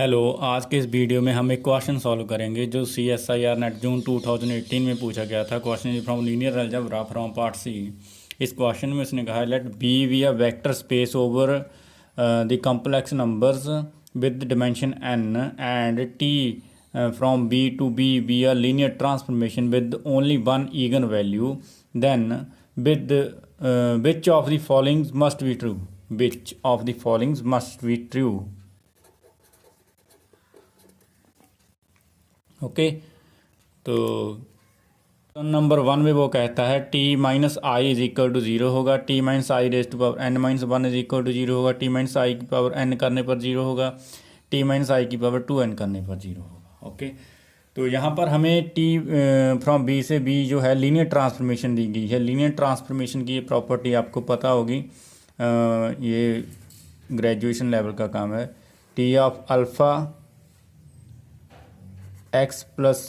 Hello. आज के इस वीडियो में हम एक क्वेश्चन सॉल्व करेंगे जो CSIR नेट जून 2018 में पूछा गया था। Question is from linear algebra from part C. इस क्वेश्चन में उसने कहा है let B be a vector space over the complex numbers with dimension n and t from b to be a linear transformation with only one eigen value then with which of the following must be true. Which of the following must be true. Okay तो number 1 में वो कहता है t minus I is equal to 0 होगा, t minus I raise to power n minus 1 is equal to 0 होगा, t minus आई की power n करने पर 0 होगा, t माइनस आई की पावर 2n करने पर 0 होगा। ओके तो यहाँ पर हमें t फ्रॉम b से b जो है लीनियर ट्रांसफॉर्मेशन दी गई है। लीनियर ट्रांसफॉर्मेशन की ये प्रॉपर्टी आपको पता होगी, ये ग्रेजुएशन लेवल का काम है। t of alpha x plus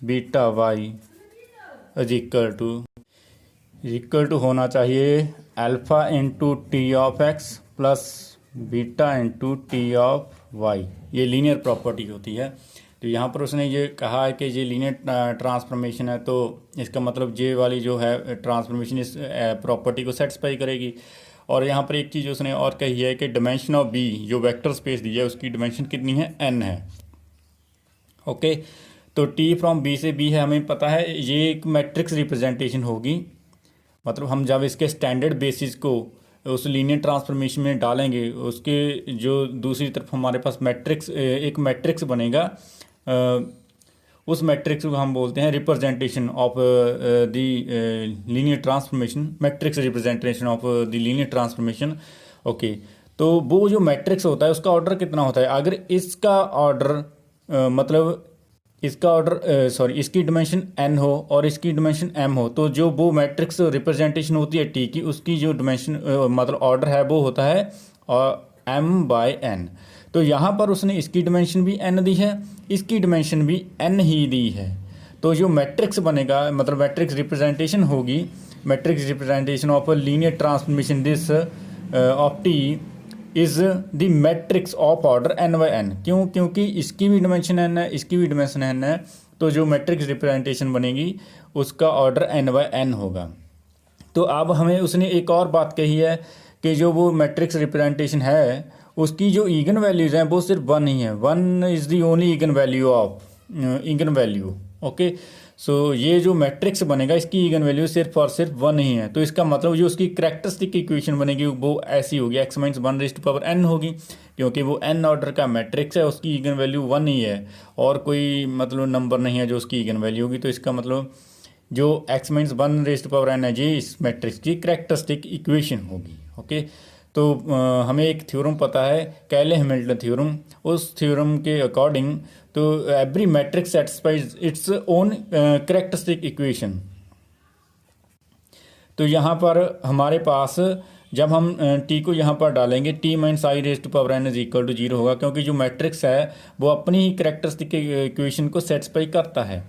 beta Y is equal to होना चाहिए alpha into T of X plus beta into T of Y. ये लीनियर प्रॉपर्टी होती है। तो यहाँ पर उसने ये कहा है कि ये लीनियर ट्रांसफॉर्मेशन है, तो इसका मतलब ये वाली जो है ट्रांसफॉर्मेशन इस प्रॉपर्टी को सेटिस्फाई करेगी। और यहाँ पर एक चीज़ उसने और कही है कि डिमेंशन ऑफ बी जो वेक्टर स्पेस दी है उसकी डिमेंशन कितनी है, n है। ओके तो t फ्रॉम b से b है, हमें पता है ये एक मैट्रिक्स रिप्रेजेंटेशन होगी। मतलब हम जब इसके स्टैंडर्ड बेसिस को उस लीनियर ट्रांसफॉर्मेशन में डालेंगे, उसके जो दूसरी तरफ हमारे पास मैट्रिक्स एक मैट्रिक्स बनेगा, उस मैट्रिक्स को हम बोलते हैं representation of the linear transformation, matrix representation of the linear transformation. Okay तो वो जो मैट्रिक्स होता है उसका ऑर्डर कितना होता है। अगर इसका ऑर्डर मतलब इसका ऑर्डर इसकी डिमेंशन n हो और इसकी डिमेंशन m हो, तो जो वो मैट्रिक्स रिप्रेजेंटेशन होती है t की, उसकी जो डिमेंशन मतलब ऑर्डर है वो होता है m/n। तो यहाँ पर उसने इसकी डिमेंशन भी n दी है, इसकी डिमेंशन भी n ही दी है। तो जो मैट्रिक्स बनेगा मतलब मैट्रिक्स रिप्रेजेंटेशन होगी, matrix representation of linear transformation this of t is the matrix of order n/n। क्यों? क्योंकि इसकी भी डिमेंशन n है, इसकी भी डिमेंशन n है, तो जो मैट्रिक्स रिप्रेजेंटेशन बनेगी उसका ऑर्डर n/n होगा। तो अब हमें उसने एक और बात कही है कि जो वो मैट्रिक्स रिप्रेजेंटेशन है उसकी जो ईगन वैल्यूज़ हैं वो सिर्फ 1 ही है। 1 is the only again value of again value. Okay so ये जो मैट्रिक्स बनेगा इसकी ईगन वैल्यू सिर्फ और सिर्फ 1 ही है। तो इसका मतलब जो उसकी कैरेक्टरिस्टिक इक्वेशन बनेगी वो ऐसी होगी, x minus 1 raise to power n होगी, क्योंकि वो n ऑर्डर का मैट्रिक्स है, उसकी ईगन वैल्यू 1 ही है और कोई मतलब नंबर नहीं है जो उसकी ईगन वैल्यू होगी। तो इसका मतलब जो x minus 1 raise to power n है ये इस मैट्रिक्स की कैरेक्टरिस्टिक इक्वेशन होगी। ओके तो हमें एक थ्योरम पता है, कैले हैमिल्टन थ्योरम। उस थ्योरम के अकॉर्डिंग तो every matrix satisfies its own characteristic equation. तो यहाँ पर हमारे पास जब हम t को यहाँ पर डालेंगे t minus I raise to power n is equal to 0 होगा, क्योंकि जो मैट्रिक्स है वो अपनी ही कैरेक्टरिस्टिक इक्वेशन को सेटिस्फाई करता है।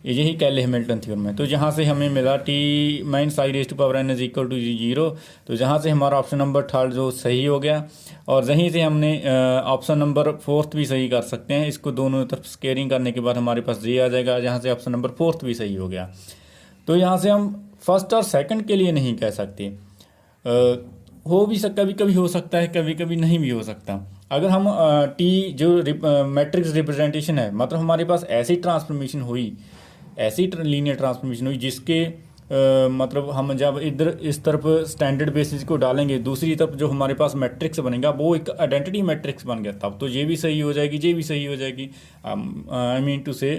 यही कैले हैमिल्टन थ्योरम है। तो जहाँ से हमें मिला t minus I raise to power n is equal to 0, तो जहाँ से हमारा ऑप्शन नंबर 3 जो सही हो गया, और यहीं से हमने ऑप्शन नंबर 4 भी सही कर सकते हैं। इसको दोनों तरफ स्केयरिंग करने के बाद हमारे पास ये आ जाएगा, जहाँ से ऑप्शन नंबर 4 भी सही हो गया। तो यहाँ से हम फर्स्ट और सेकंड के लिए नहीं कह सकते, हो भी सकता, कभी कभी हो सकता है, कभी कभी नहीं भी हो सकता। अगर हम टी जो मैट्रिक्स रिप्रेजेंटेशन है, मतलब हमारे पास ऐसी ट्रांसफॉर्मेशन हुई, ऐसी लीनियर ट्रांसफॉर्मेशन हुई जिसके मतलब हम जब इधर इस तरफ स्टैंडर्ड बेसिस को डालेंगे, दूसरी तरफ जो हमारे पास मैट्रिक्स बनेगा वो एक आइडेंटिटी मैट्रिक्स बन गया, तब तो ये भी सही हो जाएगी, ये भी सही हो जाएगी। आई मीन टू से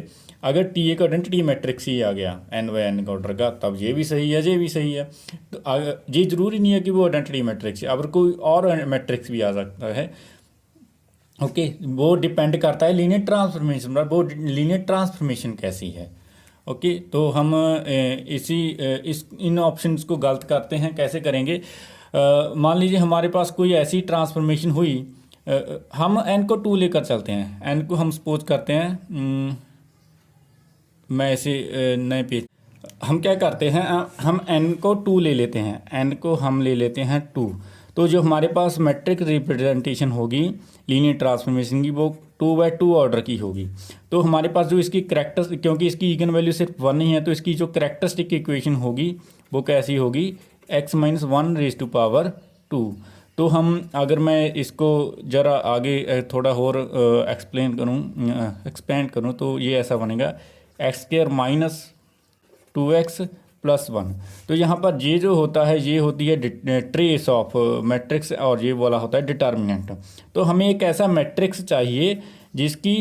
अगर टी एक आइडेंटिटी मैट्रिक्स ही आ गया n/n का ऑर्डर का, तब ये भी सही है, ये भी सही है। तो ये ज़रूरी नहीं है कि वो आइडेंटिटी मैट्रिक्स है, अगर कोई और मैट्रिक्स भी आ सकता है। ओके वो डिपेंड करता है लीनियर ट्रांसफॉर्मेशन पर, वो लीनियर ट्रांसफॉर्मेशन कैसी है। ओके तो हम इन ऑप्शंस को गलत करते हैं। कैसे करेंगे? मान लीजिए हमारे पास कोई ऐसी ट्रांसफॉर्मेशन हुई, हम n को 2 लेकर चलते हैं। n को हम सपोज करते हैं, मैं ऐसे नए पेज हम क्या करते हैं, हम n को 2 ले लेते हैं, n को हम ले लेते हैं 2। तो जो हमारे पास मैट्रिक्स रिप्रेजेंटेशन होगी लीनियर ट्रांसफॉर्मेशन की, वो 2/2 ऑर्डर की होगी। तो हमारे पास जो इसकी करेक्टर, क्योंकि इसकी इगन वैल्यू सिर्फ 1 ही है, तो इसकी जो करेक्टरिस्टिक इक्वेशन होगी वो कैसी होगी, x - 1 रेज़ टू पावर 2। तो हम अगर मैं इसको ज़रा आगे थोड़ा और एक्सपेंड करूँ तो ये ऐसा बनेगा x² - 2x + 1। तो यहाँ पर ये जो होता है ये होती है ट्रेस ऑफ मैट्रिक्स, और ये वाला होता है डिटर्मिनेंट। तो हमें एक ऐसा मैट्रिक्स चाहिए जिसकी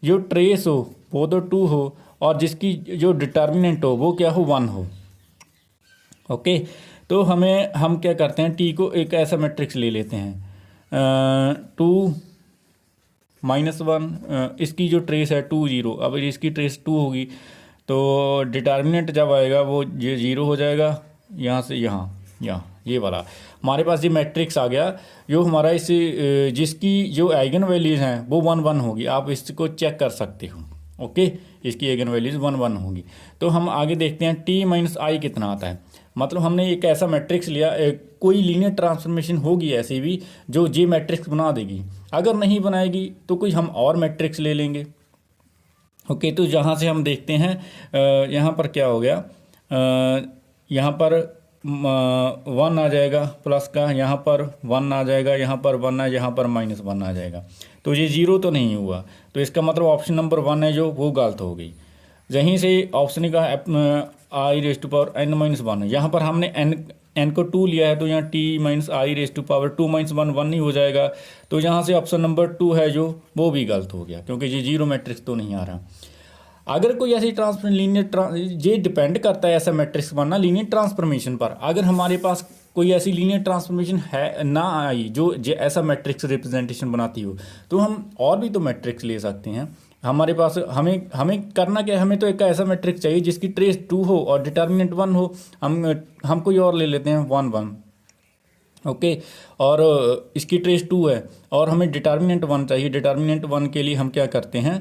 जो ट्रेस हो वो तो 2 हो, और जिसकी जो डिटर्मिनेंट हो वो क्या हो, 1 हो। ओके, तो हम क्या करते हैं, टी को एक ऐसा मैट्रिक्स ले लेते हैं 2 - 1, इसकी जो ट्रेस है 2 0। अब इसकी ट्रेस 2 होगी तो डिटर्मिनेंट जब आएगा वो ये 0 हो जाएगा, यहाँ से यहाँ ये वाला हमारे पास ये मैट्रिक्स आ गया। जो हमारा इस जिसकी जो आइगन वैल्यूज़ हैं वो 1 1 होगी, आप इसको चेक कर सकते हो। ओके, इसकी आइगन वैल्यूज़ 1 1 होगी। तो हम आगे देखते हैं t - i कितना आता है। मतलब हमने एक ऐसा मैट्रिक्स लिया, कोई लीनियर ट्रांसफॉर्मेशन होगी ऐसी भी जो जे मैट्रिक्स बना देगी। अगर नहीं बनाएगी तो कोई हम और मैट्रिक्स ले लेंगे। ओके, तो यहाँ से हम देखते हैं यहाँ पर क्या हो गया, यहाँ पर 1 आ जाएगा प्लस का, यहाँ पर 1 आ जाएगा, यहाँ पर 1 है, यहाँ पर -1 आ जाएगा। तो ये 0 तो नहीं हुआ, तो इसका मतलब ऑप्शन नंबर 1 है जो वो गलत हो गई। यहीं से ऑप्शन का i⁻n - 1, यहाँ पर हमने n को 2 लिया है, तो यहाँ t - i⁻2 - 1 1 नहीं हो जाएगा। तो यहाँ से ऑप्शन नंबर 2 है जो वो भी गलत हो गया, क्योंकि ये 0 मैट्रिक्स तो नहीं आ रहा। अगर कोई ऐसी ये डिपेंड करता है ऐसा मैट्रिक्स बनना लीनियर ट्रांसफॉर्मेशन पर। अगर हमारे पास कोई ऐसी लीनियर ट्रांसफॉर्मेशन है ना आई जो ऐसा मैट्रिक्स रिप्रेजेंटेशन बनाती हो, तो हम और भी तो मैट्रिक्स ले सकते हैं। हमारे पास हमें करना क्या है, हमें तो एक ऐसा मैट्रिक्स चाहिए जिसकी ट्रेस 2 हो और डिटर्मिनेंट 1 हो। हम कोई और ले लेते हैं 1 1। ओके, और इसकी ट्रेस 2 है और हमें डिटर्मिनेंट 1 चाहिए। डिटर्मिनेंट 1 के लिए हम क्या करते हैं,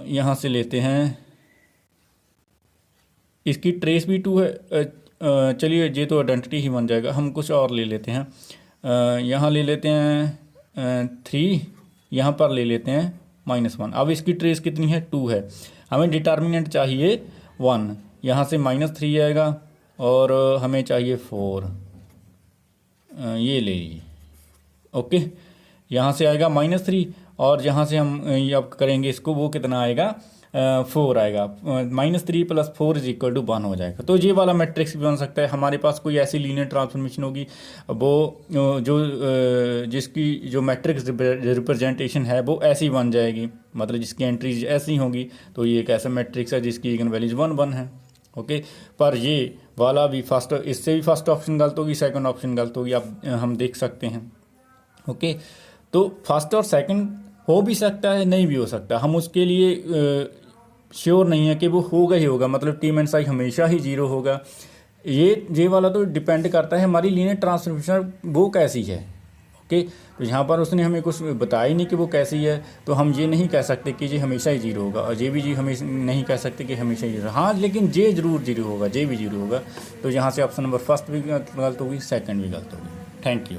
यहाँ से लेते हैं, इसकी ट्रेस भी 2 है। चलिए ये तो आइडेंटिटी ही बन जाएगा, हम कुछ और ले लेते हैं। यहाँ ले लेते हैं 3, यहाँ पर ले लेते हैं -1। अब इसकी ट्रेस कितनी है, 2 है। हमें डिटर्मिनेंट चाहिए 1, यहाँ से -3 आएगा और हमें चाहिए 4, ये ले लीजिए। ओके, यहाँ से आएगा -3 और यहाँ से हम अब करेंगे इसको, वो कितना आएगा, 4 आएगा। -3 + 4 = 1 हो जाएगा। तो ये वाला मैट्रिक्स भी बन सकता है। हमारे पास कोई ऐसी लीनियर ट्रांसफॉर्मेशन होगी वो जो जिसकी जो मैट्रिक्स रिप्रेजेंटेशन है वो ऐसी बन जाएगी, मतलब जिसकी एंट्रीज ऐसी होंगी। तो ये एक ऐसा मैट्रिक्स है जिसकी इगन वैल्यूज 1 1 है। ओके, पर ये वाला भी इससे भी फर्स्ट ऑप्शन गलत होगी, सेकंड ऑप्शन गलत होगी, आप हम देख सकते हैं। ओके, तो फर्स्ट और सेकंड हो भी सकता है, नहीं भी हो सकता। हम उसके लिए श्योर नहीं है कि वो होगा ही होगा, मतलब t - i हमेशा ही 0 होगा। ये वाला तो डिपेंड करता है हमारी लीनियर ट्रांसफॉर्मेशन वो कैसी है। ओके, तो यहाँ पर उसने हमें कुछ बताया ही नहीं कि वो कैसी है, तो हम ये नहीं कह सकते कि ये हमेशा ही 0 होगा, और ये भी जी हमेशा नहीं कह सकते कि हमेशा ही 0। हाँ, लेकिन ये ज़रूर 0 होगा, ये भी 0 होगा। तो यहाँ से ऑप्शन नंबर फर्स्ट भी गलत होगी, सेकंड भी गलत होगी। Thank you.